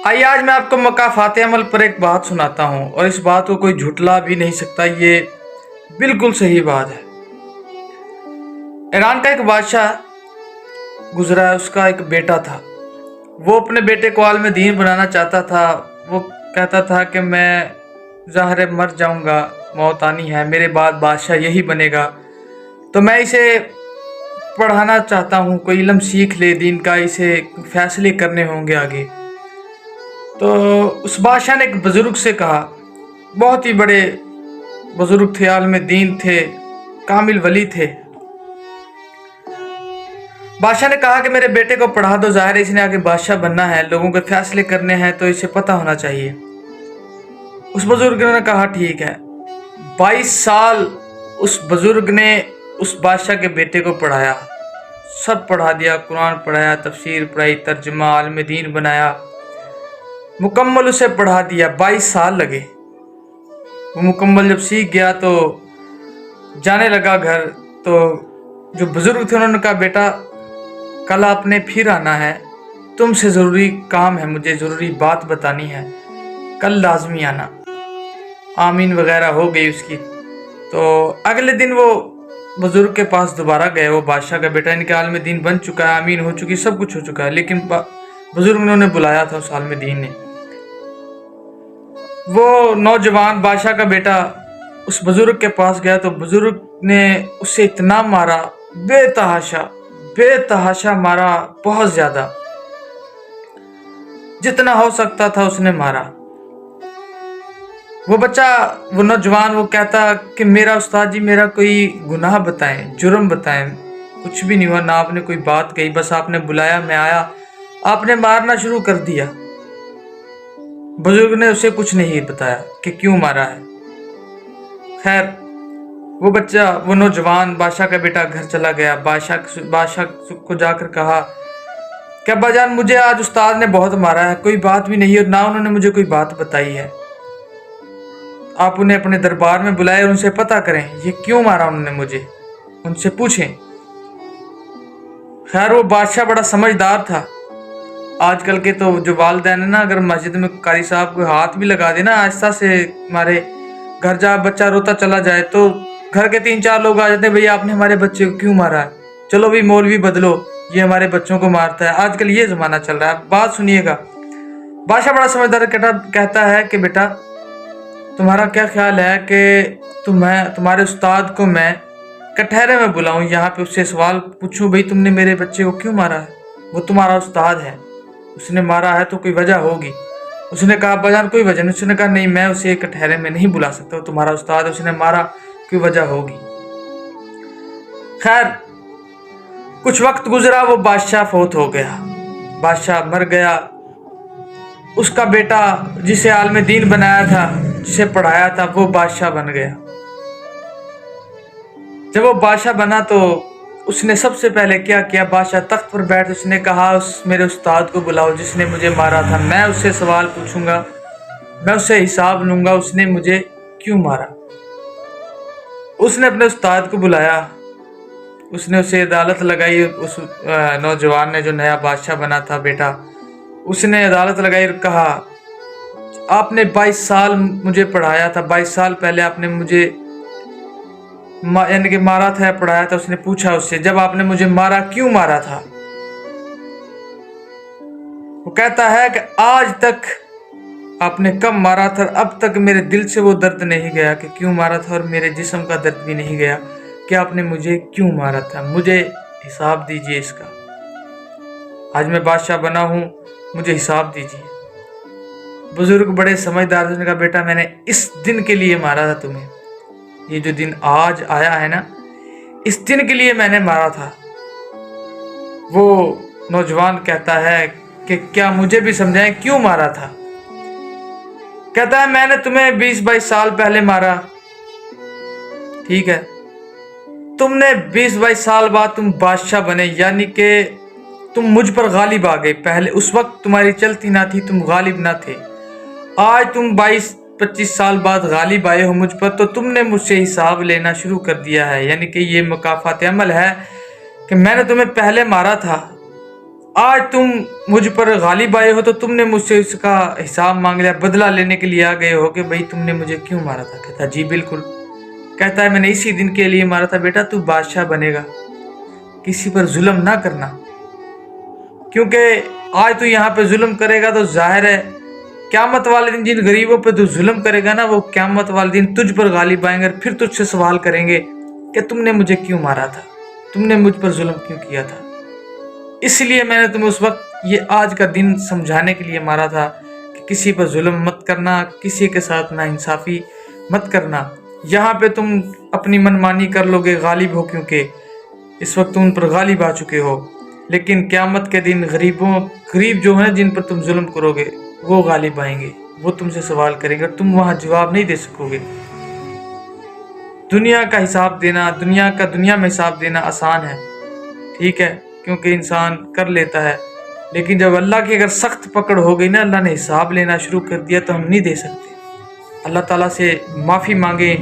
आइए आज मैं आपको मकाफात अमल पर एक बात सुनाता हूँ और इस बात को कोई झुटला भी नहीं सकता। ये बिल्कुल सही बात है। ईरान का एक बादशाह गुजरा है, उसका एक बेटा था। वो अपने बेटे को आलम दीन बनाना चाहता था। वो कहता था कि मैं ज़ाहिर मर जाऊंगा, मौत आनी है, मेरे बाद बादशाह यही बनेगा, तो मैं इसे पढ़ाना चाहता हूँ, कोई इल्म सीख ले दीन का, इसे फैसले करने होंगे आगे। तो उस बादशाह ने एक बुज़ुर्ग से कहा, बहुत ही बड़े बुज़ुर्ग थे, आलिम दीन थे, कामिल वली थे। बादशाह ने कहा कि मेरे बेटे को पढ़ा दो, ज़ाहिर है इसने आगे बादशाह बनना है, लोगों के फैसले करने हैं, तो इसे पता होना चाहिए। उस बुज़ुर्ग ने कहा ठीक है। 22 साल उस बुज़ुर्ग ने उस बादशाह के बेटे को पढ़ाया, सब पढ़ा दिया, कुरान पढ़ाया, तफसीर पढ़ाई, तर्जुमा, आलिम दीन बनाया, मुकम्मल उसे पढ़ा दिया। 22 साल लगे। वो मुकम्मल जब सीख गया तो जाने लगा घर। तो जो बुज़ुर्ग थे उन्होंने कहा, बेटा कल आपने फिर आना है, तुमसे ज़रूरी काम है, मुझे ज़रूरी बात बतानी है, कल लाजमी आना। आमीन वगैरह हो गई उसकी। तो अगले दिन वो बुज़ुर्ग के पास दोबारा गए। वो बादशाह का बेटा, इनके आलिम दीन बन चुका है, आमीन हो चुकी, सब कुछ हो चुका है, लेकिन बुज़ुर्ग ने उन्हें बुलाया था, उस आलिम दीन ने। वो नौजवान बादशाह का बेटा उस बुज़ुर्ग के पास गया तो बुज़ुर्ग ने उसे इतना मारा, बेतहाशा मारा, बहुत ज़्यादा, जितना हो सकता था उसने मारा। वो बच्चा, वो नौजवान, वो कहता कि मेरा उस्ताद जी, मेरा कोई गुनाह बताएं, जुर्म बताएं। कुछ भी नहीं हुआ, ना आपने कोई बात कही, बस आपने बुलाया, मैं आया, आपने मारना शुरू कर दिया। बुजुर्ग ने उसे कुछ नहीं बताया कि क्यों मारा है। खैर वो बच्चा, वो नौजवान बादशाह का बेटा घर चला गया। बादशाह को जाकर कहा कि अब्बाजान, मुझे आज उस्ताद ने बहुत मारा है, कोई बात भी नहीं, और ना उन्होंने मुझे कोई बात बताई है। आप उन्हें अपने दरबार में बुलाए और उनसे पता करें ये क्यों मारा उन्होंने मुझे, उनसे पूछें। खैर वो बादशाह बड़ा समझदार था। आजकल के तो जो वालिदैन है ना, अगर मस्जिद में कारी साहब को हाथ भी लगा देना आहिस्ता से, हमारे घर जा बच्चा रोता चला जाए तो घर के 3-4 लोग आ जाते हैं, भैया आपने हमारे बच्चे को क्यों मारा है, चलो भी मौलवी बदलो, ये हमारे बच्चों को मारता है। आजकल ये ज़माना चल रहा है। बात सुनिएगा। बादशाह बड़ा समझदार कहता है कि बेटा तुम्हारा क्या ख्याल है कि तुम्हारे उस्ताद को मैं कटहरे में बुलाऊं, यहाँ पे उससे सवाल पूछूं, भाई तुमने मेरे बच्चे को क्यों मारा है, वो तुम्हारा उस्ताद है, उसने मारा है तो कोई वजह होगी। उसने कहा अब्बाजान कोई वजह नहीं। उसने कहा नहीं, मैं उसे कटहरे में नहीं बुला सकता, वो तुम्हारा उस्ताद है, उसने मारा, कोई वजह होगी। खैर कुछ वक्त गुजरा, वो बादशाह फौत हो गया, बादशाह मर गया। उसका बेटा जिसे आलिम दीन बनाया था, जिसे पढ़ाया था, वो बादशाह बन गया। जब वो बादशाह बना तो उसने सबसे पहले क्या किया, बादशाह तख्त पर बैठ उसने कहा, मेरे उस्ताद को बुलाओ जिसने मुझे मारा था, मैं उससे सवाल पूछूंगा, मैं उससे हिसाब लूंगा, उसने मुझे क्यों मारा। उसने अपने उस्ताद को बुलाया, उसने उसे अदालत लगाई। उस नौजवान ने, जो नया बादशाह बना था बेटा, उसने अदालत लगाई और कहा आपने 22 साल मुझे पढ़ाया था, 22 साल पहले आपने मुझे यानी कि मारा था, पढ़ाया था। उसने पूछा उससे, जब आपने मुझे मारा क्यों मारा था? वो कहता है कि आज तक आपने कब मारा था, अब तक मेरे दिल से वो दर्द नहीं गया कि क्यों मारा था, और मेरे जिस्म का दर्द भी नहीं गया कि आपने मुझे क्यों मारा था। मुझे हिसाब दीजिए इसका। आज मैं बादशाह बना हूं, मुझे हिसाब दीजिए। बुजुर्ग बड़े समझदार थे, कहा बेटा मैंने इस दिन के लिए मारा था तुम्हें, ये जो दिन आज आया है ना, इस दिन के लिए मैंने मारा था। वो नौजवान कहता है कि क्या मुझे भी समझाएं क्यों मारा था? कहता है मैंने तुम्हें 20-22 साल पहले मारा, ठीक है, तुमने 20-22 साल बाद तुम बादशाह बने, यानी कि तुम मुझ पर गालिब आ गए। पहले उस वक्त तुम्हारी चलती ना थी, तुम गालिब ना थे। आज तुम 22-25 साल बाद गालिब आए हो मुझ पर, तो तुमने मुझसे हिसाब लेना शुरू कर दिया है। यानी कि ये मकाफात अमल है कि मैंने तुम्हें पहले मारा था, आज तुम मुझ पर गालिब आए हो तो तुमने मुझसे इसका हिसाब मांग लिया, बदला लेने के लिए आ गए हो कि भाई तुमने मुझे क्यों मारा था। कहता जी बिल्कुल। कहता है मैंने इसी दिन के लिए मारा था। बेटा तू बादशाह बनेगा, किसी पर जुल्म ना करना, क्योंकि आज तू यहाँ पे जुल्म करेगा तो जाहिर है क़यामत वाले दिन जिन गरीबों पे तू जुल्म करेगा ना, वो क़यामत वाले दिन तुझ पर गालिब आएंगे और फिर तुझसे सवाल करेंगे कि तुमने मुझे क्यों मारा था, तुमने मुझ पर जुल्म क्यों किया था। इसलिए मैंने तुम्हें उस वक्त ये आज का दिन समझाने के लिए मारा था कि किसी पर जुल्म मत करना, किसी के साथ नाइंसाफ़ी मत करना। यहाँ पे तुम अपनी मनमानी कर लोगे, गालिब हो, क्योंकि इस वक्त तुम उन पर गालिब आ चुके हो, लेकिन क़यामत के दिन गरीब जो है जिन पर तुम जुल्म करोगे वो गालिब आएंगे, वो तुमसे सवाल करेंगे और तुम वहाँ जवाब नहीं दे सकोगे। दुनिया का हिसाब देना, दुनिया में हिसाब देना आसान है, ठीक है, क्योंकि इंसान कर लेता है, लेकिन जब अल्लाह की अगर सख्त पकड़ हो गई ना, अल्लाह ने हिसाब लेना शुरू कर दिया तो हम नहीं दे सकते। अल्लाह ताला से माफ़ी मांगे,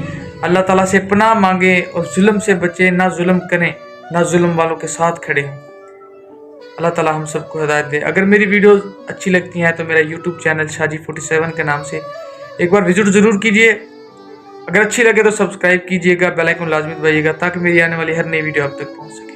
अल्लाह ताला से पनाह मांगे और जुल्म से बचे, ना जुल्म करें, ना जुल्म वालों के साथ खड़े हों। अल्लाह ताला हम सबको हिदायत दे। अगर मेरी वीडियो अच्छी लगती हैं तो मेरा यूट्यूब चैनल शाजी47 के नाम से एक बार विजिट ज़रूर कीजिए। अगर अच्छी लगे तो सब्सक्राइब कीजिएगा, बेल आइकन लाजमी दबाइएगा ताकि मेरी आने वाली हर नई वीडियो आप तक पहुंच सके।